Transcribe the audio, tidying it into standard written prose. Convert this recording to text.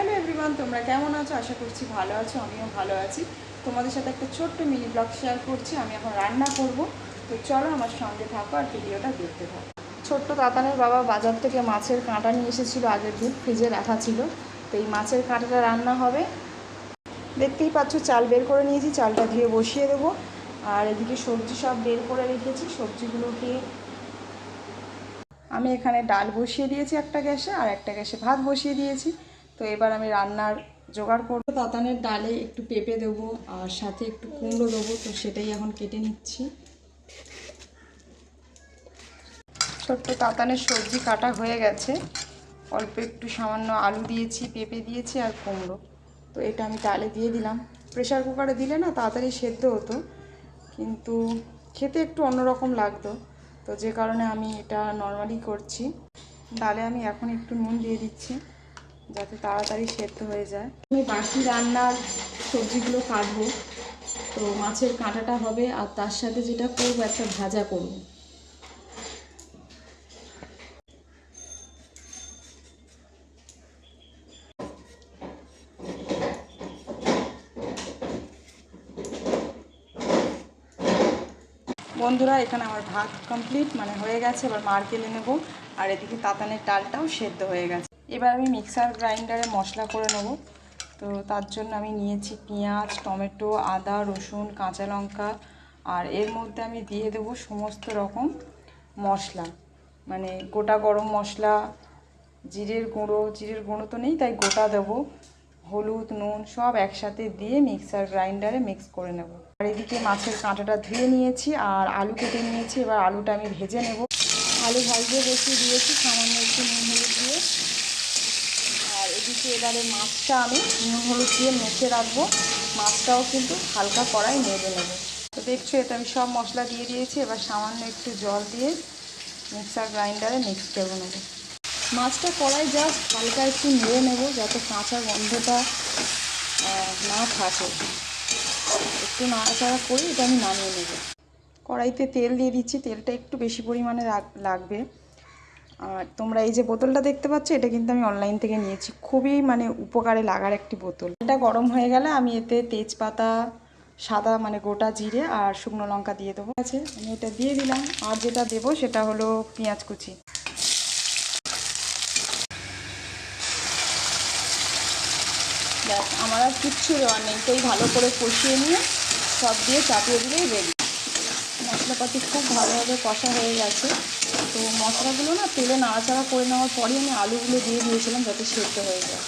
Hello everyone, তোমরা কেমন আছো? আশা করছি ভালো আছো, আমিও ভালো আছি। তোমাদের সাথে একটা ছোট্ট মিনি ব্লগ শেয়ার করছি। আমি এখন রান্না করব, তো চলো আমার সঙ্গে থাকো আর ভিডিওটা দেখতে থাকো। ছোট্ট তাতানের বাবা বাজার থেকে মাছের কাঁটা নিয়ে এসেছিলো, আগের দিন ফ্রিজে রাখা ছিল। তো এই মাছের কাঁটাটা রান্না হবে। দেখতেই পাচ্ছ চাল বের করে নিয়েছি, চালটা ধুয়ে বসিয়ে দেবো। আর এদিকে সবজি সব বের করে রেখেছি, সবজিগুলোকে আমি এখানে ডাল বসিয়ে দিয়েছি একটা গ্যাসে, আর একটা গ্যাসে ভাত বসিয়ে দিয়েছি। তো এবার আমি রান্নার জোগাড় করবো। তাতানের ডালে একটু পেঁপে দেবো আর সাথে একটু কুমড়ো দেবো, তো সেটাই এখন কেটে নিচ্ছি। ছোট্ট তাতানের সবজি কাটা হয়ে গেছে, অল্প একটু সামান্য আলু দিয়েছি, পেঁপে দিয়েছি আর কুমড়ো। তো এটা আমি ডালে দিয়ে দিলাম। প্রেশার কুকারে দিলে না তাড়াতাড়ি সেদ্ধ হতো, কিন্তু খেতে একটু অন্যরকম লাগতো, তো যে কারণে আমি এটা নর্মালি করছি। ডালে আমি এখন একটু নুন দিয়ে দিচ্ছি যাতে তাড়াতাড়ি সেদ্ধ হয়ে যায়। আমি বাকি রান্নার সবজিগুলো কাটবো। তো মাছের কাঁটাটা হবে, আর তার সাথে যেটা করবো একটা ভাজা করব। বন্ধুরা, এখানে আমার ভাত কমপ্লিট, মানে হয়ে গেছে। এবার মার কেলে নেব। আর এদিকে তাতানের ডালটাও সেদ্ধ হয়ে গেছে। এবার আমি মিক্সার গ্রাইন্ডারে মশলা করে নেব। তো তার জন্য আমি নিয়েছি পেঁয়াজ, টমেটো, আদা, রসুন, কাঁচা লঙ্কা, আর এর মধ্যে আমি দিয়ে দেবো সমস্ত রকম মশলা, মানে গোটা গরম মশলা, জিরের গুঁড়ো তো নেই, তাই গোটা দেবো, হলুদ, নুন সব একসাথে দিয়ে মিক্সার গ্রাইন্ডারে মিক্স করে নেব। আর এদিকে মাছের কাঁটাটা ধুয়ে নিয়েছি আর আলু কেটে নিয়েছি। এবার আলুটা আমি ভেজে নেব। আলু ভাজতে বসিয়ে দিয়েছি সামান্য একটু নুন হলুদ দিয়ে। আর এদিকে এবারে মাছটা আমি নুন হলুদ দিয়ে মেখে রাখবো। মাছটাও কিন্তু হালকা কড়াই নেড়ে নেব। তো দেখছো, এটা আমি সব মশলা দিয়ে দিয়েছি। এবার সামান্য একটু জল দিয়ে মিক্সার গ্রাইন্ডারে মিক্স করে নেব। মাছটা কড়াই জাস্ট হালকা একটু নেড়ে নেব যাতে কাঁচা গন্ধটা না থাকে। একটু নাড়াচাড়া করে এটা আমি নামিয়ে নেব। কড়াইতে তেল দিয়ে দিচ্ছি, তেলটা একটু বেশি পরিমাণে লাগবে। আর তোমরা এই যে বোতলটা দেখতে পাচ্ছ, এটা কিন্তু আমি অনলাইন থেকে নিয়েছি, খুবই মানে উপকারে লাগার একটি বোতল। এটা গরম হয়ে গেলে আমি এতে তেজপাতা, সাদা মানে গোটা জিরে আর শুকনো লঙ্কা দিয়ে দেবো। আছে, আমি এটা দিয়ে দিলাম। আর যেটা দেবো সেটা হলো পেঁয়াজ কুচি। ব্যাস, আমার আর কিচ্ছু দেওয়ার নেই। তো ভালো করে কষিয়ে নিয়ে সব দিয়ে চাপিয়ে দিলেই রেডি। মশলাপাতি খুব ভালোভাবে কষা হয়ে গেছে। তো মশলাগুলো না তেলে নাড়াচাড়া করে নেওয়ার পরই আমি আলুগুলো দিয়ে দিয়েছিলাম যাতে সেদ্ধ হয়ে যায়।